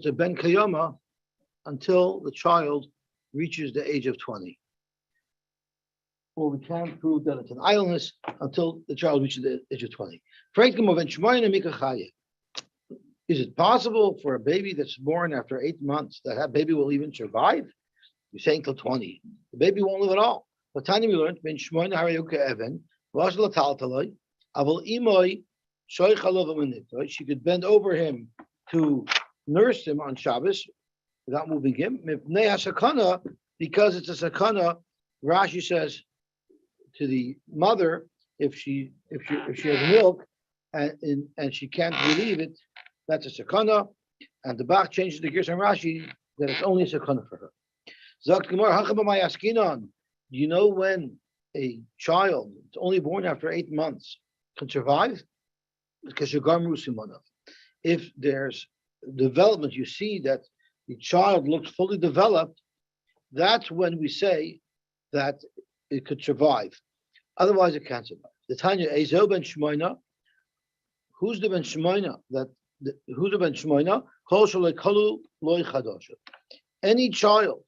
it's a ben kayama until the child reaches the age of 20. Or we can't prove that it's an idleness until the child reaches the age of 20. Is it possible for a baby that's born after 8 months that baby will even survive? You're saying till 20. The baby won't live at all. But time we learned, she could bend over him to nurse him on Shabbos without moving him. Because it's a sakana, Rashi says to the mother, if she has milk and she can't relieve it, that's a sakana. And the Bach changes the gears on Rashi that it's only a sakana for her. Do you know when a child that's only born after 8 months can survive? Because if there's development, you see that the child looks fully developed, that's when we say that it could survive. Otherwise, it can't survive. The Tanya Ezel ben Shmoina. Who's the ben Shmoina? Who's the ben Shmoina? Any child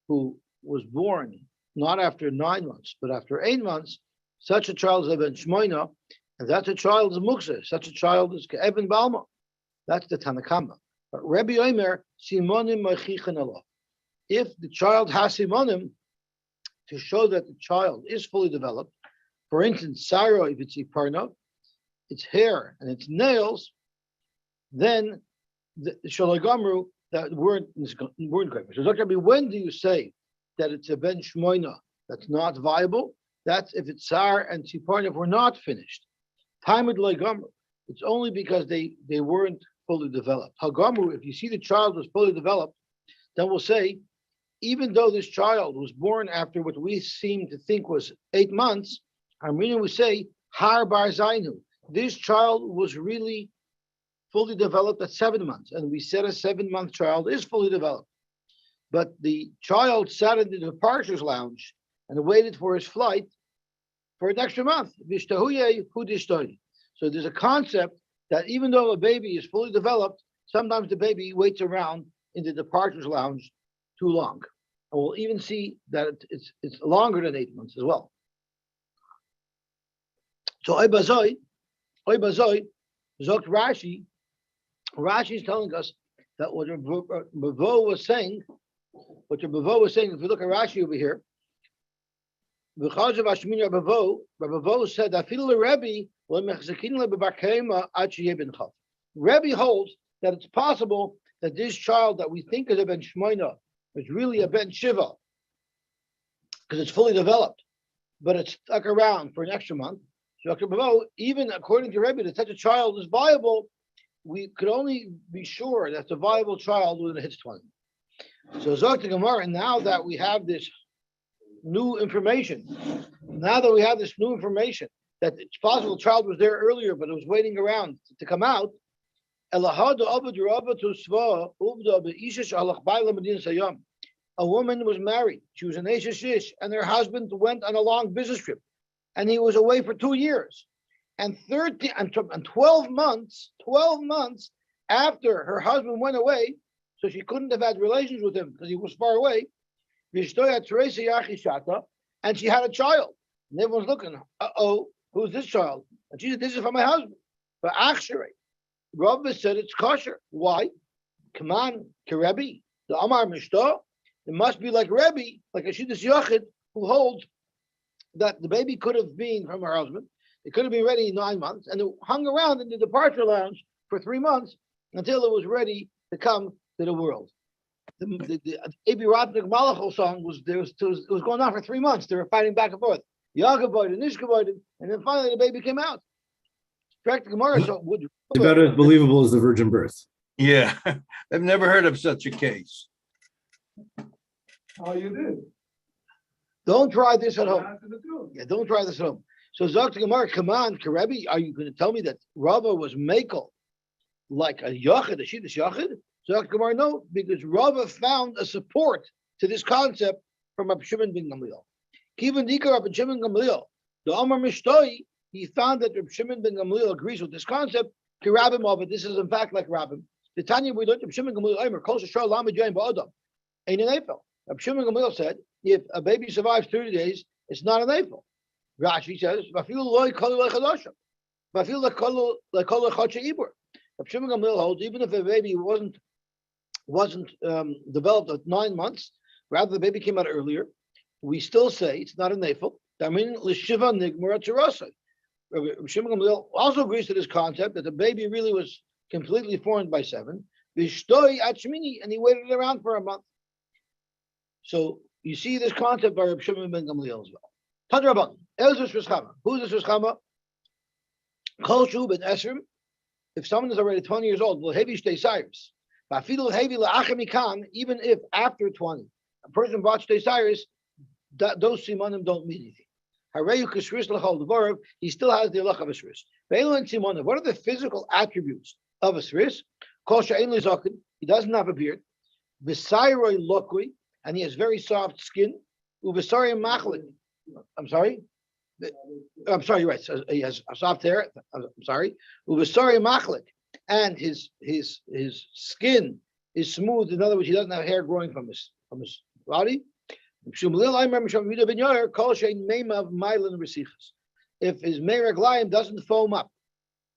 who was born not after 9 months, but after 8 months, such a child is a ben Shmoina, and that's a child is muksa. Such a child is ke'eben balma. That's the Tanakama. But Rabbi Omer, simonim mechichan Allah. If the child has simonim to show that the child is fully developed, for instance, Sarah, if it's iparna, its hair and its nails, then the shalagamru, that word correct. So Dr. When do you say that it's a ben shmoina that's not viable? That's if it's sar and tziparna were not finished. Timid legamru. It's only because they weren't fully developed. Hagamru, if you see the child was fully developed, then we'll say, even though this child was born after what we seem to think was 8 months, Armenian we say, Har Bar Zainu. This child was really fully developed at 7 months. And we said a 7-month child is fully developed. But the child sat in the departures lounge and waited for his flight for an extra month. So there's a concept that even though a baby is fully developed, sometimes the baby waits around in the departures lounge too long. And we'll even see that it's longer than 8 months as well. So Oibazoi, Zokt Rashi is telling us that what Bavo was saying, if you look at Rashi over here, Bavo said that Rebbe holds that it's possible that this child that we think is a ben shmoina is really a ben shiva because it's fully developed, but it's stuck around for an extra month. So Dr. Bavo, even according to Rebbe, that such a child is viable, we could only be sure that's a viable child when it hits 20. So Dr. Gemara, and now that we have this new information, that it's possible the child was there earlier, but it was waiting around to come out. A woman was married. She was an Esha Shish, and her husband went on a long business trip, and he was away for 2 years, and 12 months after her husband went away, so she couldn't have had relations with him because he was far away. And she had a child, and everyone's looking. Who's this child? And she said, "This is for my husband." But actually, Rabbi said it's kosher. Why? Come on, Rebbe, the Amar Mishta. It must be like Rebbe, like a Shidduch Yochid, who holds that the baby could have been from her husband. It could have been ready in 9 months, and it hung around in the departure lounge for 3 months until it was ready to come to the world. The Abi Ratnik Malachal song was going on for 3 months. They were fighting back and forth. Yagaboid and Ishkaboid, and then finally the baby came out. Correct, Gemara. So about as believable as the virgin birth. Yeah, I've never heard of such a case. Oh, you did? Don't try this at home. Yeah, don't try this at home. So Zok Gemara, come on, Karebi, are you going to tell me that Rava was Mekel like a Yachid, a Shidduch Yachid? Zok Gemara, no, because Rava found a support to this concept from Reb Shimon ben Gamliel. Kivan Dikar Reb Shimon ben Gamliel, the Amar Mishtoi, he found that Reb Shimon ben Gamliel agrees with this concept. Kirabim of it. This is in fact like Rabbim. The Tanya we learned from Shimon Gamliel Eimer, Kol Shashar Lamed Yain Ba'adam, ain't an Ephel. Shimon Gamliel said, if a baby survives 30 days, it's not an Ephel. Rashi says, Vafil loy kalu lechadashim. Vafil lekalu lechacha ibur. Shimon Gamliel holds, even if a baby wasn't developed at 9 months, rather the baby came out earlier, we still say it's not an Ephel. I mean, l'shiva nigmar tzarasai. Shimon Gamliel also agrees to this concept that the baby really was completely formed by 7. Vishtoi achmini, and he waited around for a month. So you see this concept by Reb Shimon ben Gamliel as well. Tadraban, Elzus Rishchama. Who's this Rishchama? Chashuv ben Esrim. If someone is already 20 years old, will heavy stay Cyrus. Even if after 20, a person bought stay Cyrus, those simanim don't mean anything. He still has the halach of a shris. What are the physical attributes of a shris? He doesn't have a beard. And he has very soft skin. I'm sorry, you're right. So he has a soft hair. I'm sorry. And his skin is smooth. In other words, he doesn't have hair growing from his body. If his meiraglayim doesn't foam up,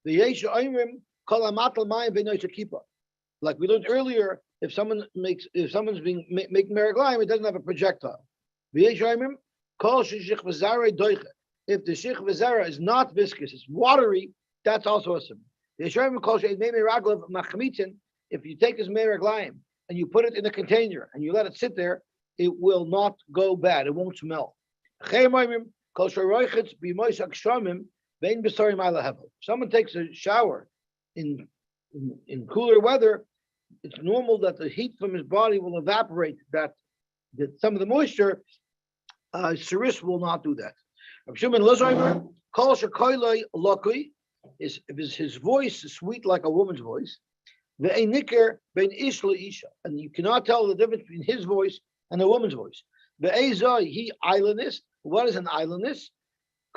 like we learned earlier, if someone's being making meiraglayim, it doesn't have a projectile. If the shich v'zara is not viscous, it's watery, that's also a sim. If you take his meiraglayim and you put it in a container and you let it sit there, it will not go bad. It won't smell. Someone takes a shower in cooler weather, it's normal that the heat from his body will evaporate that some of the moisture. Saris will not do that. If his voice is sweet like a woman's voice, and you cannot tell the difference between his voice and a woman's voice. He islandist. What is an islandist?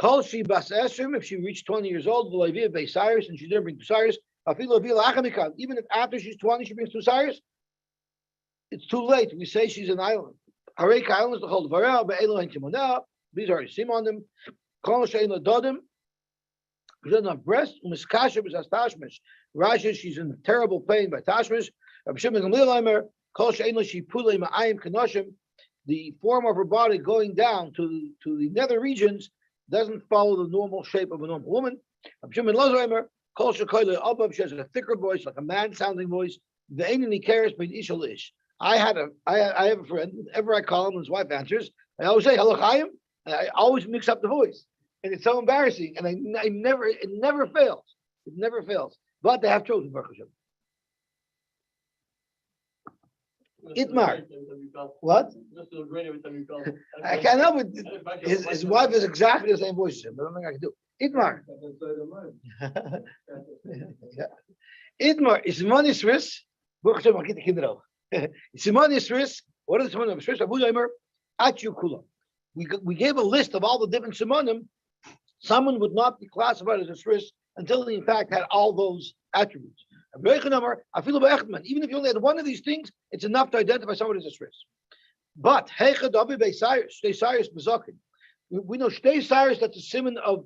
If she reached 20 years old, and she didn't bring 2 Cyrus, even if after she's 20 she brings 2 Cyrus, it's too late. We say she's an island. These are simonim. She doesn't have breast. Rashi, she's in terrible pain by tashmish. The form of her body going down to the nether regions doesn't follow the normal shape of a normal woman. She has a thicker voice, like a man-sounding voice. I have a friend. Whenever I call him, his wife answers. I always say hello, Chaim, and I always mix up the voice, and it's so embarrassing. And it never fails. It never fails. But they have children, Baruch Hashem. Itmar. What? I can't help it. His wife is exactly the same voice as him, but I don't think I can do it. Itmar. Itmar is money Swiss. Baruch Hashem, I'll get the kinder out. It's money Swiss. What is the money of Swiss? Abu Daimer, Achu Kula. We gave a list of all the different simonim. Someone would not be classified as a Swiss until he in fact had all those attributes. Even if you only had one of these things, it's enough to identify someone as a Swiss. But we know Shtei Cyrus, that's a simon of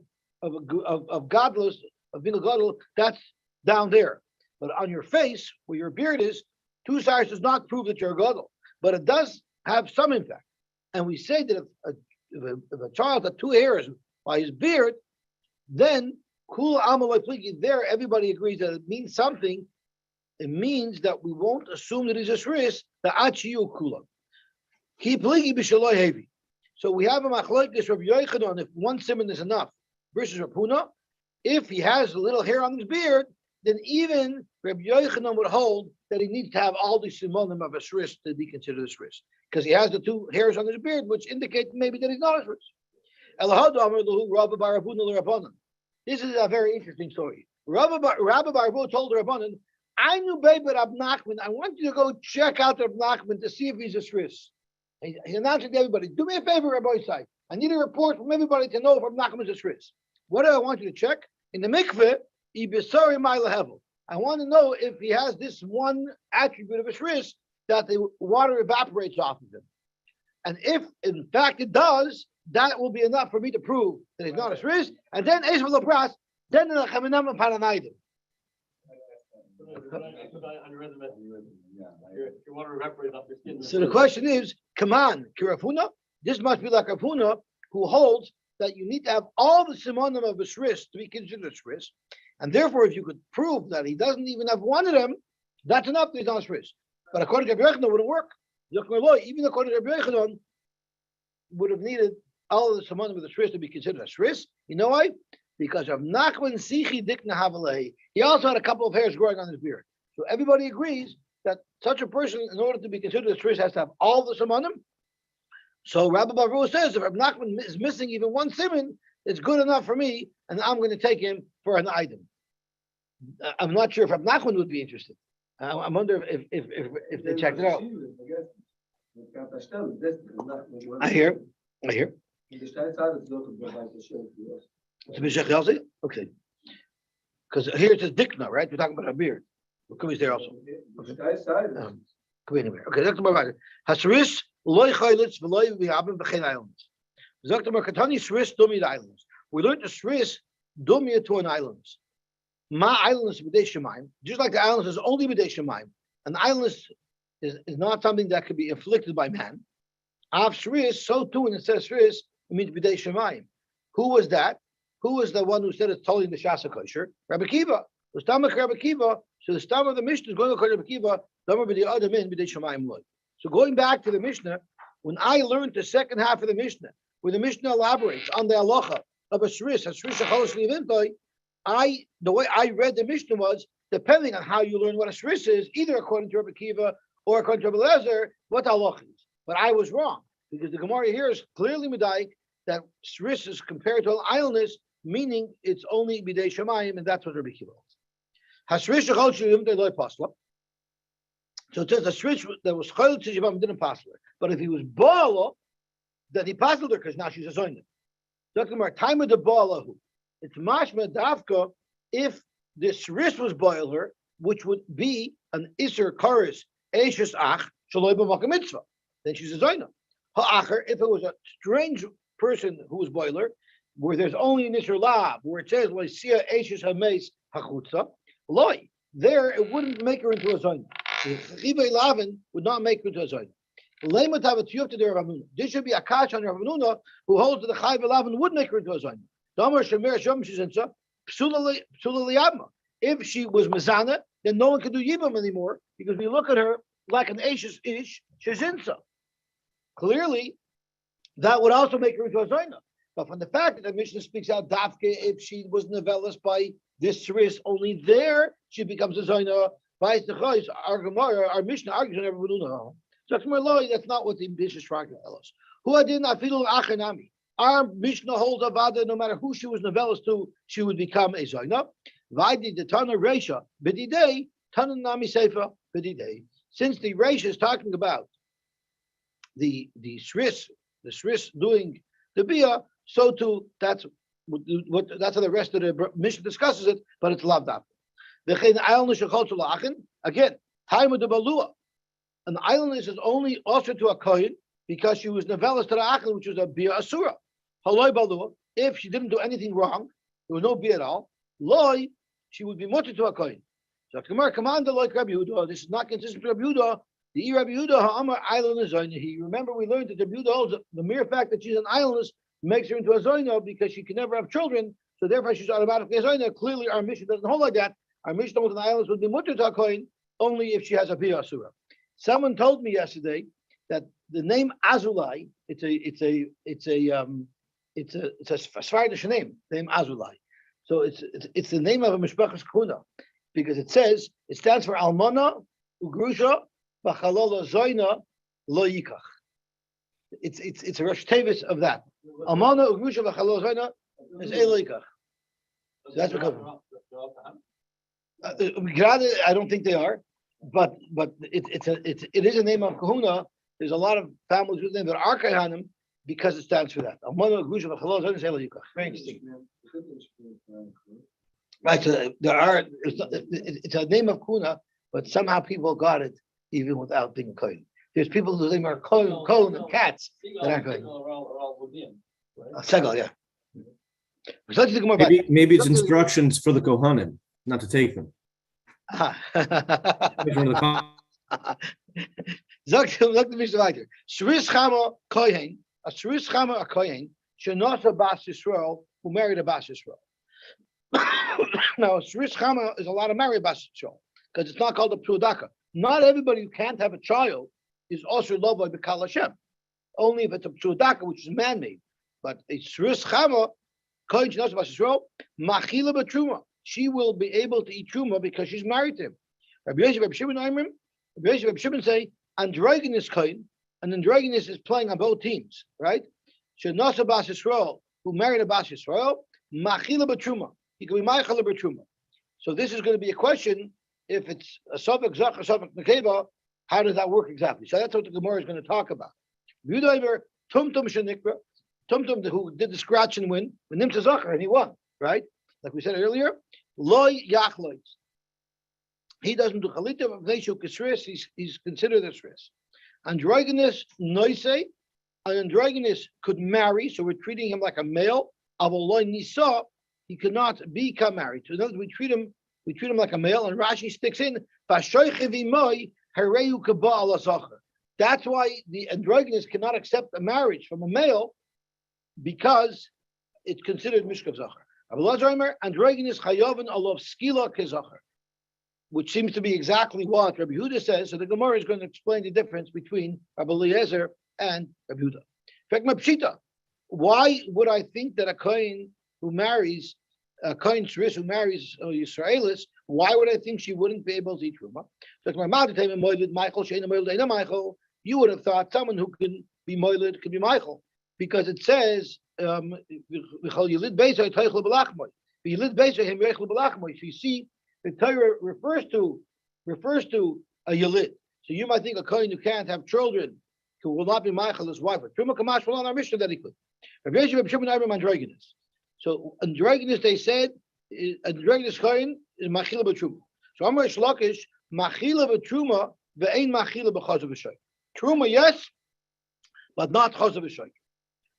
godless, of being a godless, that's down there. But on your face, where your beard is, 2 Cyrus does not prove that you're a godless, but it does have some impact. And we say that if a child had 2 hairs by his beard, then Kula Amalai Pligi, there everybody agrees that it means something. It means that we won't assume that he's a shris, the Achiyu Kula. Ki Pligi Bishaloi Hevi. So we have a machlokes Rav Yochanan if one simon is enough versus Rav Huna. If he has a little hair on his beard, then even Rav Yochanan would hold that he needs to have all the simonim of a shris to be considered a shris. Because he has the 2 hairs on his beard, which indicate maybe that he's not a shris. This is a very interesting story. Rabbi Barbu told Rabbanan, I knew baby Rab Nachman. I want you to go check out Rab Nachman to see if he's a shris. He announced to everybody, do me a favor, Rabbi Isai. I need a report from everybody to know if Rab Nachman is a shris. What do I want you to check? In the mikveh, Ibisari Ma'ila Hevel. I want to know if he has this one attribute of a shris that the water evaporates off of him. And if in fact it does, that will be enough for me to prove that he's not a shris. And then Esh V'Lo then the Chaminam and Paranaidim. So the question is, come on, Kirafuna, this must be like Rafuna, who holds that you need to have all the simonim of a shris to be considered a shris. And therefore, if you could prove that he doesn't even have one of them, that's enough that he's not a shris. But according to Rabbi Yochanan, it wouldn't work. Even according to Rabbi Yochanan, would have needed all of the simonim of the shris to be considered a shris. You know why? Because of Nachman Sichi Dikna Havalehi, he also had a couple of hairs growing on his beard. So everybody agrees that such a person, in order to be considered a shris, has to have all the simonim. So Rabbi Baruch says, if Rabbi Nachman is missing even one simon, it's good enough for me, and I'm going to take him for an item. I'm not sure if Rabbi Nachman would be interested. I wonder if they checked it out. I hear. It's B'Shech Yosy? Okay. Because here it says Dikna, right? We're talking about a beard. Could be there also. Okay. Could be anywhere. Okay, that's my Hasris loy chaylitz v'loy v'yabim v'chein islands. Zakta Katani shris dumi islands. We learned the shris dumi to an islands. Ma islands b'dei shemayim. Just like the islands is only b'dei shemayim. An island is not something that could be inflicted by man. Av shris, so too when it says shris, it means b'dei shemayim. Who was that? Who was the one who said it's totally in the Shasa kosher? Rabbi Kiva. The stomach Rabbi Kiva. So the stomach of the Mishnah is going to call Rabbi Kiva. So going back to the Mishnah, when I learned the second half of the Mishnah, where the Mishnah elaborates on the halacha of a shris, the way I read the Mishnah was, depending on how you learn what a shris is, either according to Rabbi Kiva or according to Rabbi Lezer, what the halacha is. But I was wrong, because the Gemara here is clearly medayik that shris is compared to an islandness, meaning it's only bidei shemayim, and that's what Rabbi Kiva holds. So it says a shris that was chayil to Yivam didn't pass her. But if he was ba'ala, then he passed her because now she's a zoyna. Time of the ba'alahu. It's mashma dafka if the shris was boiler, which would be an iser karis eishes ach shaloi b'makam mitzvah. Then she's a zoyna. Ha'acher, if it was a strange person who was boiler, where there's only an iser lab, where it says loisia eishes hameis hachutza, loy, there it wouldn't make her into a zoyna. Chivay Lavin would not make her into a zoyna. This should be a kash on Rav Nuna, who holds that the Chivay Lavin would make her into a zoyna. If she was mezana, then no one can do yibam anymore because we look at her like an ashes ish shezinsa. Clearly, that would also make her into a zoyna. But from the fact that the Mishnah speaks out dafke, if she was novellas by this shris, only there she becomes a zoyna. Our Mishnah argues on everyone. So that's not what the Mishnah is trying to tell us. Who I did not feel achanami. Our Mishnah holds avada, no matter who she was novellas to, she would become a zoyna. Vaidi the Tana Reisha b'didei Tana Nami Sefer b'didei. Since the Reisha is talking about the shris doing the bia, so too that's how the rest of the Mishnah discusses it, but it's loved up. Again, time of the balua. An islandess is only also to a kohen because she was novellas to the achel, which was a bia asura. Haloi balua. If she didn't do anything wrong, there was no bia at all. Loi, she would be mutter to a kohen. So Gemara commanded like Rabbi Yehuda. This is not consistent with Rabbi Yehuda. The Rabbi Yehuda ha'amar islandess zoyna. Remember, we learned that Rabbi Yehuda holds the mere fact that she's an islandess makes her into a zoyna because she can never have children. So therefore, she's automatically a zoyna. Clearly, our mission doesn't hold like that. Our Mishnah with an island would be mutter to a kohen only if she has a bia asura. Someone told me yesterday that the name Azulai, it's a Sephardic name Azulai. So it's the name of a mishpachas kuna because it stands for Almana Ugrusha B'chalola Zoyna Lo Yikach. It's a Rosh Tevis of that. Almana Ugrusha B'chalola Zoyna is Lo Yikach. So that's what comes. I don't think they are, but it is a name of kahuna. There's a lot of families with them that are kaihanim because it stands for that. Very interesting. Right, so there are. It's a name of kuna, but somehow people got it even without being kohen. There's people whose name are kohen and cats that aren't kohen. Segal, yeah. So let's think more about. Maybe it's instructions for the Kohanim not to take them. Sagt the Mishnah weiter. Shris Chama Kohen, a Shris Chama a Kohen, Shenasa Bas Yisrael, who married a Bas Yisrael. Now, Shris Chama is allowed to marry a Bas Yisrael because it's not called a Psudaka. Not everybody who can't have a child is also loved by B'Kal Hashem. Only if it's a Psudaka, which is man-made. But a Shris Chama Kohen Shenasa Bas Yisrael, Machila B'Truma. She will be able to eat Truma because she's married to him. Rabbi Yosy, Rabbi Shimon, Rabbi Shimon say, androgynous kohen, and androgynous is playing on both teams, right? Shenasa Bas Yisrael, who married a Bas Yisrael, machila b'truma. He can be machila b'truma. So this is going to be a question: if it's a sofek zach or sofek nekeva, how does that work exactly? So that's what the Gemara is going to talk about. Yudaver tumtum shenikra, tumtum who did the scratch and win, with nimtza zachar, and he won, right? Like we said earlier, loy yachlois. He doesn't do chalita of neshu kisris. He's considered a shris. Androgynous noise, an androgynous could marry, so we're treating him like a male. Avoloy nisa, he cannot become married. So in other words, we treat him like a male. And Rashi sticks in that's why the androgynous cannot accept a marriage from a male because it's considered mishkav zachar. Androgynous chayovin alov skila kezachar, which seems to be exactly what Rabbi Yehuda says. So the Gemara is going to explain the difference between Rabbi Eliezer and Rabbi Yehuda. In fact, Pshita, why would I think that a Kohen who marries, a Kohen Shris who marries Yisraelis, why would I think she wouldn't be able to eat Truma? You would have thought someone who can be Moilid could be Michael, because it says, so you see, the Torah refers to a Yelid. So you might think a Kohen who can't have children, who will not be Michael his wife. Truma Kamash will on our mission that he could. Androgynous. So androgynous, they said, androgynous Kohen is Machila b'Truma. So Amar Shlakish, Machila b'Truma, ve'ein Machila b'Chazav v'Shoy. Truma, yes, but not Chazav v'Shoy.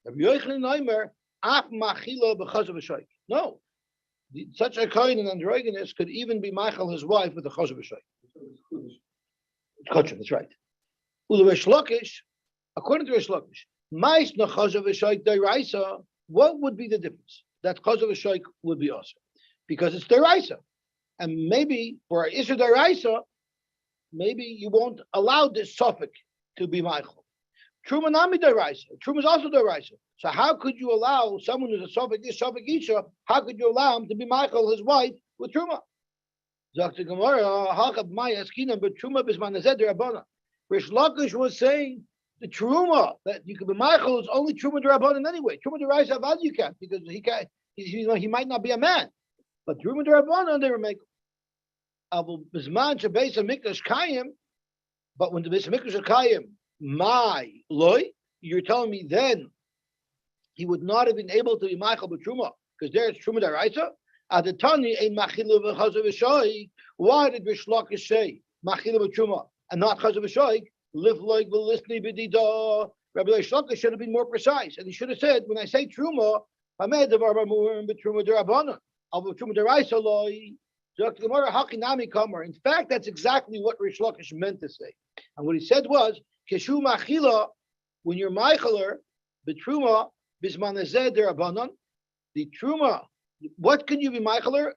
Rabbi Yochanan Naimer, Af Machila b'Chazav v'Shoy. No. Such a Kohen and androgynous could even be Michael, his wife, with a Chazav v'Shoy. Kosher, that's right. According to Reish Lakish, Mais no Chazav v'Shoy deraisa. What would be the difference? That Chazav v'Shoy would be awesome because it's deraisa, and maybe for Isha deraisa, maybe you won't allow this suffix to be Michael. Truma nami deraisa. Truma is also deraisa. So how could you allow someone who's a suffix Isha? How could you allow him to be Michael, his wife, with Truma? Dr. Gemara, Halchab Maya Skina, but Truma bismanazed derabana. Reish Lakish was saying the Truma that you could be Michael is only Truma derabanan anyway. Truma deraisa avad you can't because he might not be a man, but Truma derabanan they were making. Abu bisman shebeis hamikdash kayim, but when the beis hamikdash kayim, my loy, you're telling me then he would not have been able to be Michael but Truma because there it's Truma deraisa. At the Tani a Machila v'Chazav v'Shoy. Why did Reish Lakish say Machila v'Truma and not Chazav v'Shoy? Live like v'Lisni b'Dida. Rabbi Reish Lakish should have been more precise, and he should have said, when I say Truma, Hamed Davar b'Murim b'Truma derabana, Al b'Truma deraisa loy. Dr. Gemara Hakinami Kamer. In fact, that's exactly what Reish Lakish meant to say, and what he said was Keshu Machila, when you're Michaeler b'Truma bismanazed derabanan, the Truma. What can you be Michaeler?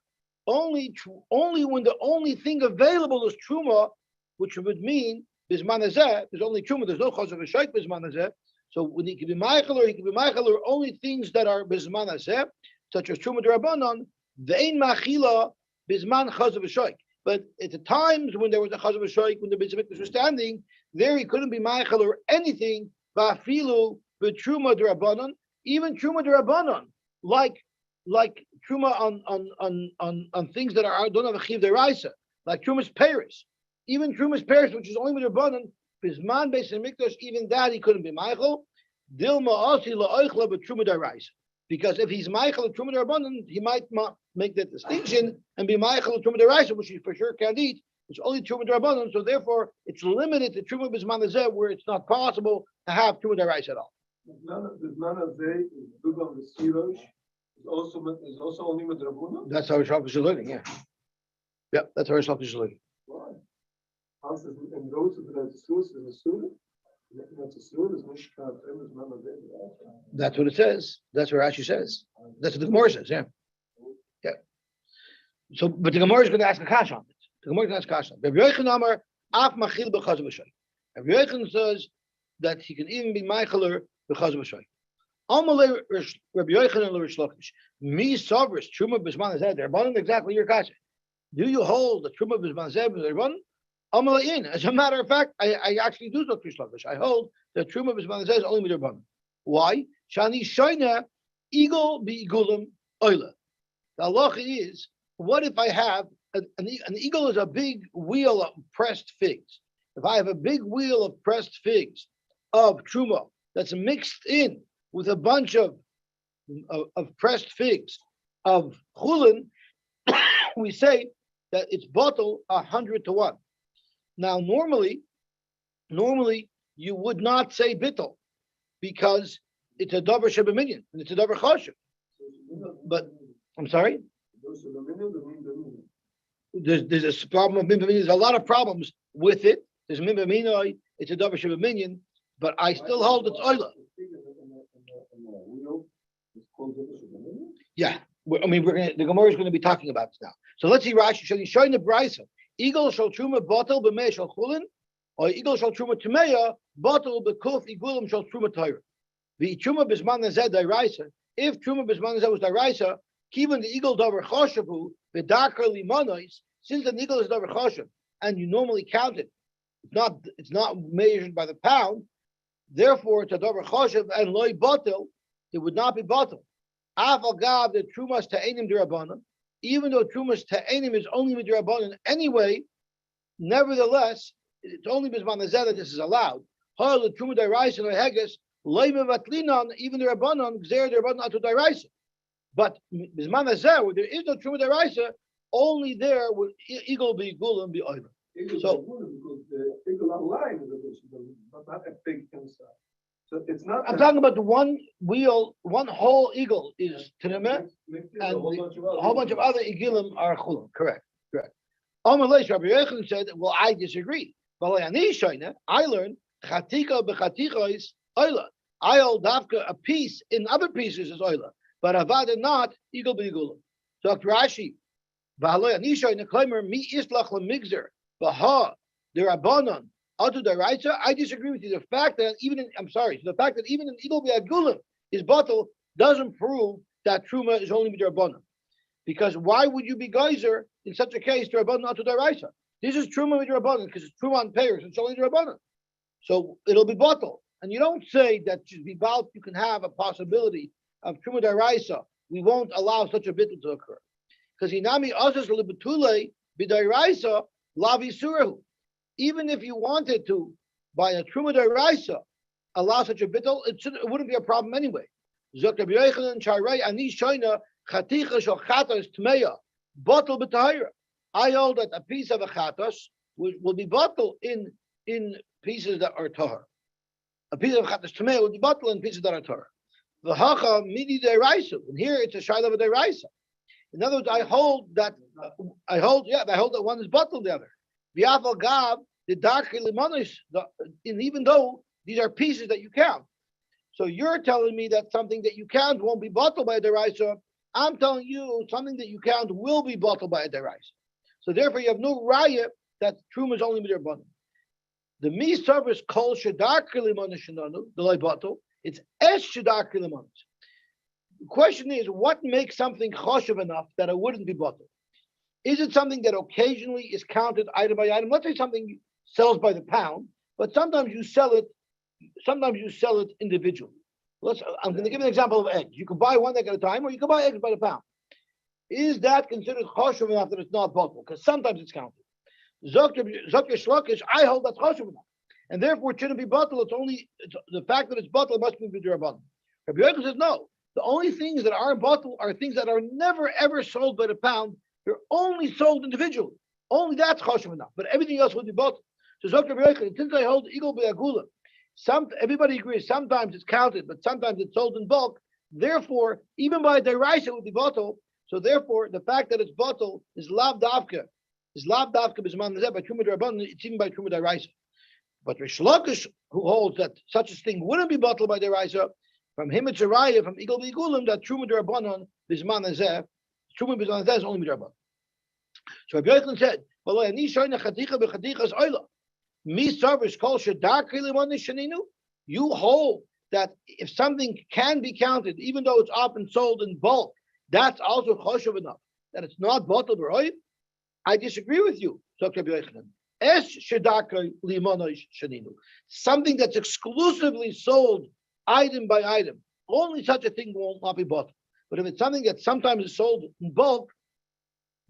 Only when the only thing available is Truma, which would mean Bismanazeh. There's only Truma. There's no Chazav v'Shoy Bismanazeh. So when he can be Michaeler only things that are Bismanazeh, such as Truma D'Rabbanan. Ve'ein Machila Bisman Chazav v'Shoy. But at the times when there was a Chazav v'Shoy, when the Beis Hamikdash was standing, there he couldn't be Michaeler anything. Va'afilu v'Truma D'Rabbanan, even Truma D'Rabbanan, like Truma on things that don't have a chiv deraisa, like Truma's Paris. Even Truma's Paris, which is only with Rabbanan, Bisman Beis Hamikdash, even that he couldn't be Michael. Dilma Asi la'oichla but Truma deraisa. Because if he's Michael Truma Rabbanan, he might make that distinction and be Michael Truma Deraisa, which he for sure can't eat. It's only Truma Rabbanan, so therefore it's limited to Truma Bisman Hazeh, where it's not possible to have Truma Deraisa at all. Bisman Hazeh is Dugan Vesirosh. Is also only with Rabbanan. That's how Rish Lakish is learning. Yeah, that's how Rish Lakish is learning. Why? Als het in roze vanuit de stoel is een stoel. Met de stoel is niet gaat Bisman Hazeh. That's what it says. That's what Rashi says. That's what the Gemara says. Yeah. So, but the Gemara is going to ask a kasha on it. The Gemara is going to ask a kasha. Rabbi Yochanan Amar af machil b'chaz v'shay. Rabbi Yochanan says that he can even be meicheler b'chaz v'shay. Amalei Rabbi Yochanan l'Rish Lakish. Mi savris truma b'zman hazeh. They're running exactly your kasha. Do you hold the truma b'zman hazeh? They're running. Amalei in. As a matter of fact, I actually do so Rish Lakish. I hold that truma b'zman hazeh is only with Rabbanan. Why? Shani shoyna eagle beigulim oila. The halacha is, what if I have an eagle is a big wheel of pressed figs. If I have a big wheel of pressed figs of truma that's mixed in with a bunch of pressed figs of chulin, we say that it's bottle 100 to 1. Now, normally you would not say bitul because it's a davar shebeminyan and it's a davar chashuv. But I'm sorry. There's a problem of min b'minyan. There's a lot of problems with it. There's min b'minyan. It's a davar shebeminyan, but I still hold it's oila. Yeah, I mean the Gemara is going to be talking about this now. So let's see Rashi. Shall you show in the brisa? Eagle shall truma bottle b'mei shall chulin, or eagle shall truma tmeya bottle b'kuf igulim shall truma tayra. The truma bisman hazeh da'iraisa. If truma bisman hazeh was da'iraisa, even the eagle davar choshevu v'dakar limonois. Since an eagle is davar choshev and you normally count it, it's not measured by the pound. Therefore, it's a davar choshev and loy bottle. It would not be bottle. Afal gav the trumas ta'enim d'Rabbanan. Even though trumas ta'enim is only with d'Rabbanan anyway, nevertheless, it's only bisman hazeh that this is allowed. Ha'al the truma da'iraisa no heges loy mevatlinan even the Rabbanan gzer d'Rabbanan atu da'iraisa. But bisman hazeh, where there is no truma da'iraisa, only there would eagle be gulam be oiler. So because the eagle online is not a big inside. So it's not. I'm talking about the one wheel, one whole eagle is tenema, and a whole bunch of other eagilim are chulam. Correct. Amalei Rabbi Yochanan said, "Well, I disagree. I learned chatika b'chatika is oila. I hold dafka a piece in other pieces is oila, but avada not eagle b'eagulim." So Rashi, v'halei anishoyna claimer mi islach lemigzer v'ha derabanan. I disagree with you. The fact that even an eagle b'agulim is bottle doesn't prove that truma is only b'derabbanan. Because why would you be geyser in such a case derabbanan atu daraisa? This is truma b'derabbanan because it's truma on payers. It's only derabbanan, so it'll be bottle. And you don't say that you can have a possibility of truma daraisa. We won't allow such a bitul to occur because hinami asas lebetule b'daraisa lavi surahu. Even if you wanted to, by a truma deraisa, allow such a bittul, it wouldn't be a problem anyway. I hold that a piece of a chatos will be bottled in pieces that are tahar. A piece of chatos tmeya will be bottled in pieces that are tahar. The hacha midi deraisa, and here it's a shayla of deraisa. In other words, I hold that one is bottled the other. V'afal gav the dark limanis, and even though these are pieces that you count, so you're telling me that something that you count won't be bottled by a deraisa. I'm telling you something that you count will be bottled by a deraisa. So therefore, you have no raya that truma is only midrabanan. The mi service kol shadar limanis shenanu the loy bottle. It's es shadar limanis. The question is, what makes something choshev enough that it wouldn't be bottled? Is it something that occasionally is counted item by item? Let's say something sells by the pound, but sometimes you sell it individually. I'm going to give an example of eggs. You can buy one egg at a time, or you can buy eggs by the pound. Is that considered choshev enough that it's not bottled? Because sometimes it's counted. Zok Shlokish, I hold that's choshev enough, and therefore it shouldn't be bottled. It's the fact that it's bottled must be b'derabbanan. Rabbi Yochanan says no. The only things that are bottled are things that are never ever sold by the pound. They're only sold individually. Only that's chashuv enough. But everything else would be bottled. So Dr. Berechel, since I hold eagle be'agula, everybody agrees. Sometimes it's counted, but sometimes it's sold in bulk. Therefore, even by deraisa it would be bottled. So therefore, the fact that it's bottled is lav davka. Is lav davka b'zman nezeh by truma d'rabbanan. It's even by truma deraisa. But Rish Lakish, who holds that such a thing wouldn't be bottled by deraisa, from him it's a raya from eagle be'igulim that truma d'rabbanan b'zman nezeh. Truma b'zman nezeh is only b'drabbanan. So Rabbi Yochanan said, "V'lo ani shoyna chaticha b'chatichas oila." Mi service kol shedarkei limon sheninu. You hold that if something can be counted, even though it's often sold in bulk, that's also choshev enough. That it's not bottled b'roy. I disagree with you, Dr. Rabbi Yochanan. Es shedarkei limon sheninu. Something that's exclusively sold item by item. Only such a thing will not be bottled. But if it's something that sometimes is sold in bulk,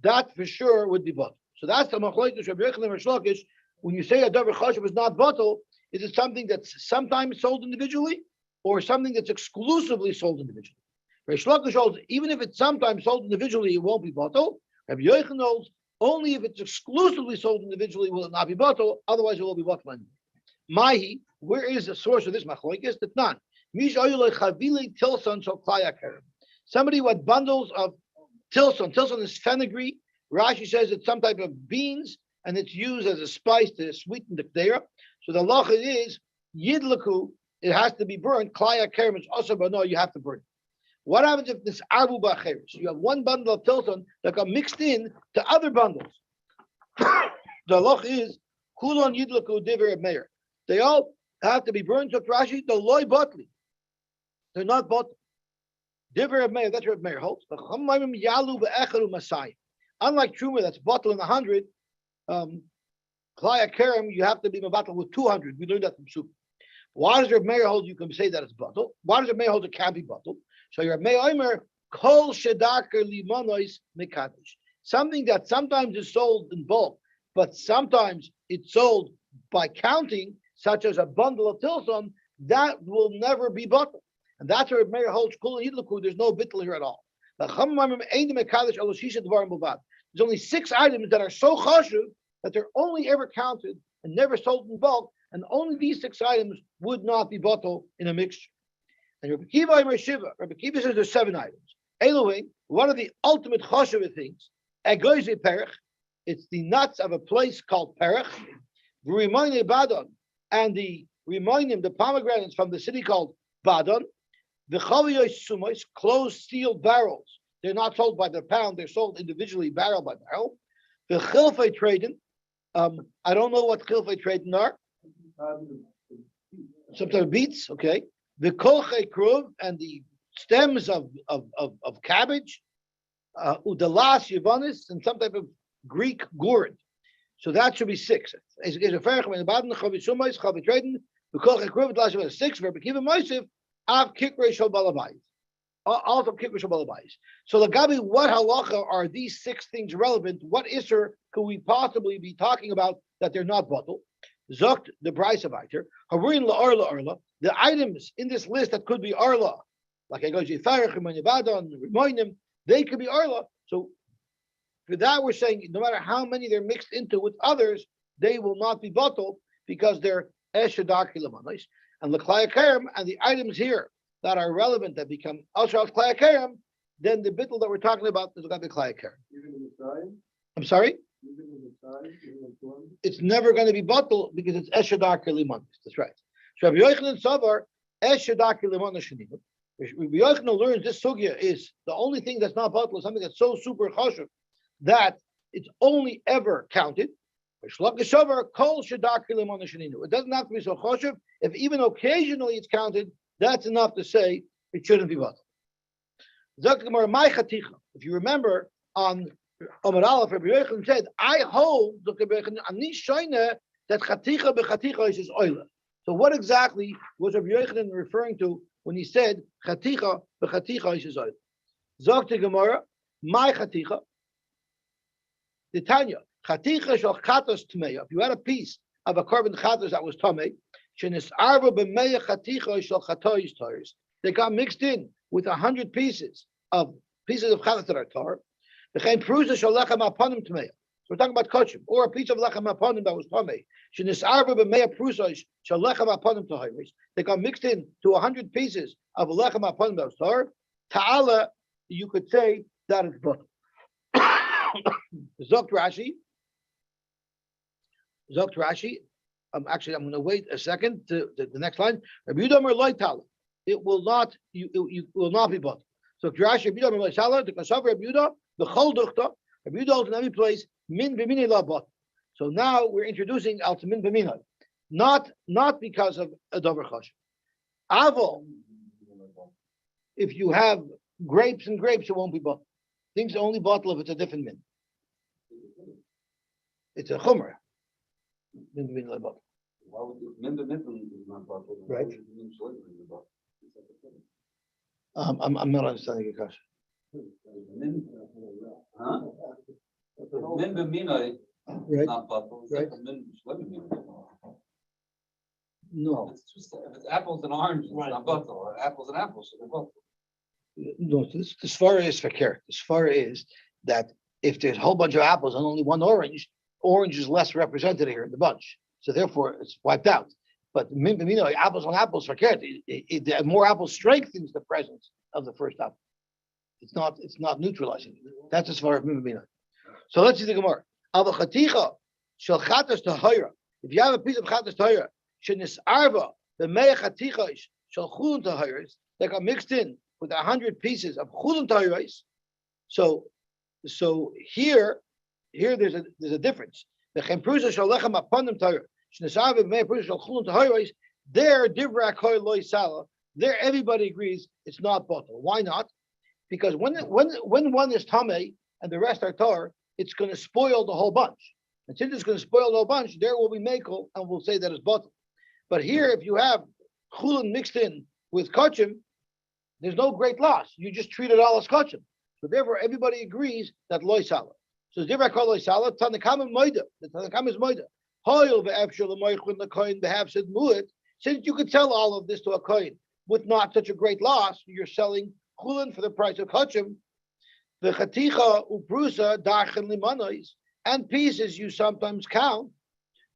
that for sure would be bottled. So that's the machlokes Rabbi Yochanan and Rish Lakish. When you say a davar chashuv is not bottled, is it something that's sometimes sold individually, or something that's exclusively sold individually? Rish Lakish holds even if it's sometimes sold individually, it won't be bottled. Rabbi Yochanan holds only if it's exclusively sold individually will it not be bottled. Otherwise, it will be bottled. Mahi, where is the source of this machlokes? That none. Somebody who had bundles of tilson. Tilson is fenugreek. Rashi says it's some type of beans, and it's used as a spice to sweeten the k'dera. So the halacha is yidlaku. It has to be burnt. Klaya kerem is also, but no, you have to burn it. What happens if this arbu b'acheres? You have one bundle of tilson that got mixed in to other bundles. The halacha is kulon yidlaku diver meir. They all have to be burned. So Rashi, the loy botli. They're not bottled. Diver of Meir, that's what Meir holds. Unlike Truma, that's bottled in 100, Klaya Kerem, you have to be bottled with 200. We learned that from Sukkot. Why does Reb Meir hold you can say that it's bottled? Why does Reb Meir hold it can't be bottled? So Reb Meir Omer, Kol Shedaker Limonois Mekadosh. Something that sometimes is sold in bulk, but sometimes it's sold by counting, such as a bundle of tilson, that will never be bottled. And that's where Meir holds Kul Yidlaku. There's no bittul here at all. There's only 6 items that are so chashuv that they're only ever counted and never sold in bulk, and only these 6 items would not be bottled in a mixture. And Rabbi Kiva Omer Shiva. Rabbi Kiva says there's 7 items. Elohim, one of the ultimate chashuv things, Egoize Perech. It's the nuts of a place called Perech. V'Rimoine Badon, and the Rimoinim, the pomegranates from the city called Badon. The chaviyos sumos, closed sealed barrels. They're not sold by the pound; they're sold individually, barrel by barrel. The chilfei trading. I don't know what chilfei trading are. Sometimes beets. Okay. The kolchei kruv and the stems of cabbage. Udalas Yevamos and some type of Greek gourd. So that should be 6. Is a fair when the baden chaviyos sumos, chilfei trading. The kolchei kruv udalas Yevamos 6. Rabbi Kiva Mosif. Av kikre shel balabais. Also kikre shel balabais. So Lagabi, what halacha are these 6 things relevant? What isser could we possibly be talking about that they're not bottled? Zokt the price of iter. Haruin la arla. The items in this list that could be arla, like I go to Yifarech, Badon, Rimoinim, they could be arla. So for that we're saying no matter how many they're mixed into with others, they will not be bottled because they're eshadarki lamanos. And the klaya kerem and the items here that are relevant that become also klaya kerem, then the bittul that we're talking about is going to be klaya kerem. I'm sorry? It's never going to be bottled because it's eshadar kelimanis. That's right. So Rabbi Yochanan Davar eshadar kelimanis shenimu. Rabbi Yochanan learns this sugya is the only thing that's not bottled is something that's so super chashuv that it's only ever counted. It doesn't have to be so choshev. If even occasionally it's counted, that's enough to say it shouldn't be bottled. If you remember on Amar Aleph, Rabbi Yochanan said, I hold that chaticha b'chaticha is oila. So what exactly was Rabbi Yochanan referring to when he said chaticha b'chaticha is oila? Zok the Gemara, my chaticha, the Tanya. Chaticha shel chatos tmeya. If you had a piece of a carbon chatos that was tamei, shenis arba b'meya chaticha shel chatois tois. They got mixed in with 100 pieces of challah that are tar. So we're talking about kachim, or a piece of lechem aponim that was tamei. They got mixed in to 100 pieces of lechem aponim that was tar. Ta'ala, you could say that is bottle. Zokt Rashi. Actually, I'm going to wait a second to the next line. Rabbi Yehuda Omer Lo Tala. It will not. You will not be bottle. So Rashi, Rabbi Yehuda Omer Lo Tala. The Chashuv Rabbi Yehuda. The Chol Duchta. Rabbi Yehuda holds in every place min b'minei la bottle. So now we're introducing al to min b'minei, not because of a Davar Chashuv. Avol. If you have grapes and grapes, it won't be bottle. Things only bottle if it's a different min. It's a chumrah. Min b'minei la bottle. Right. I'm not understanding your question. Min b'minai Right. not bottle. Right. Min b'minai. No. It's just if it's apples and oranges, it's not bottle. Or apples and apples, it's bottle. No, the svara is for care. The svara is that if there's a whole bunch of apples and only one orange is less represented here in the bunch. So therefore, it's wiped out. But apples on apples for care. More apples strengthens the presence of the first apple. It's not neutralizing. That's as far as mimina. So let's see the Gemara. If you have a piece of chatas tahira, shenis arva the mei chatichos shel chulun tahiros that got mixed in with 100 pieces of chulun tahiros. So here there's a difference. The chempruza shel lechem aponim tahira shenis arva mei pruza shel chulun tahiros. There divra koy loy sala. There everybody agrees it's not bottle. Why not? Because when one is tamei and the rest are tar, it's going to spoil the whole bunch. And since it's going to spoil the whole bunch, there will be mekel, and we'll say that it's bottle. But here, if you have chulin mixed in with kachim, there's no great loss. You just treat it all as kachim. So therefore, everybody agrees that loy sala. So divra kol loy sala. Tanakam is moida. The Tanakam is moida. Hoyel ve'efshel l'moichun l'koyin behafsid mu'it. Since you could sell all of this to a koyin with not such a great loss, you're selling chulin for the price of kachim. The chaticha uprusa darchen limanois, and pieces you sometimes count.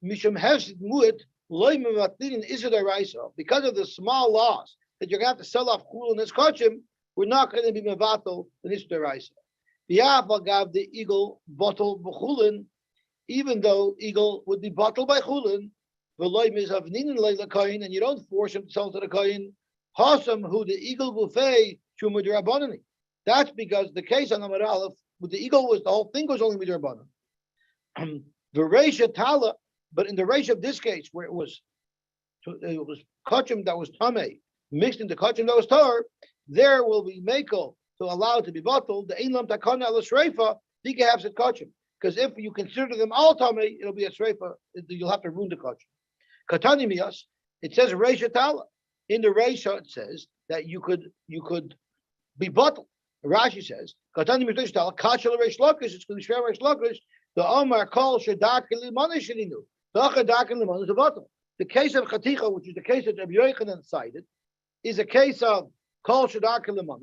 Mishum hefsid mu'it loy mevatlin isadairaisa. Because of the small loss that you're going to have to sell off chulin as kachim, we're not going to be mevatel the isadairaisa. V'yafagav the eagle bottle b'chulin, even though eagle would be bottled by chulin. V'loy mizavninin leila koyin, and you don't force him to sell to the koyin. Hasam who the eagle buffet shumud rabbanani. That's because the case on Amar Aleph with the eagle was the whole thing was only midrabanan. The reisha tala, but in the reisha of this case where it was kachim that was tamei mixed into kachim that was tar, there will be mekel to allow it to be bottled. The einlam takana ala shreifa dika has it kachim, because if you consider them all tamei, it'll be a shreifa. You'll have to ruin the kachim. Katani mias. It says reisha tala. In the reisha it says that you could be bottled. Rashi says, "Katani mitosh tal kachel reish lakish." It's going to be reish lakish. The Omar call shedak limon sheninu. The chedak limon is a bottle. The case of chaticha, which is the case that Rabbi Yochanan cited, is a case of kol shedak limon.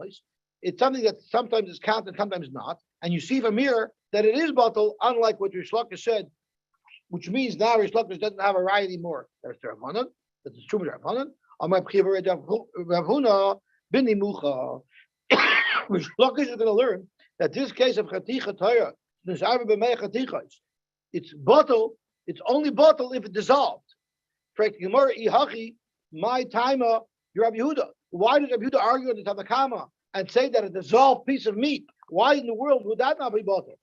It's something that sometimes is counted, sometimes not. And you see from here that it is bottle, unlike what Rish Lakish said, which means now Rish Lakish doesn't have a right anymore. There's Rabbanan, that's the true Rabbanan. Amar Pchiva Rav Huna bini mucha. Rish Lakish is going to learn that this case of chaticha tayra, it's bottle. It's only bottle if it dissolved. My timer, Rabbi Yehuda. Why did Rabbi Yehuda argue in the Tanakama and say that a dissolved piece of meat? Why in the world would that not be bottle?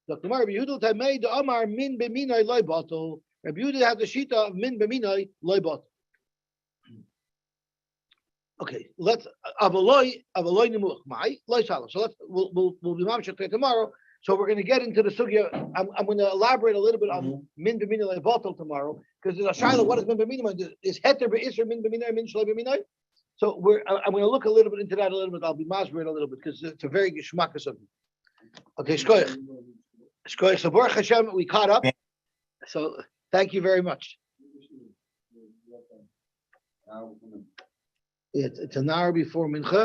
The Rabbi Yehuda made the Amar min b'minay loy bottle. Rabbi Yehuda had the shita of min b'minay loy bottle. Okay, let's avaloy nimuch mai loy salah. So we'll be mamshach tomorrow. So we're going to get into the sugya. I'm going to elaborate a little bit on min b'minay loy bottle tomorrow, because there's a shaila. What is min b'minay? Is heter be'isr min b'minay min shloi b'minay? So I'm going to look a little bit into that a little bit. I'll be masbering a little bit because it's a very geshmaka subject. Okay, shkoyach. So Baruch Hashem, we caught up. So thank you very much. It's an hour before mincha.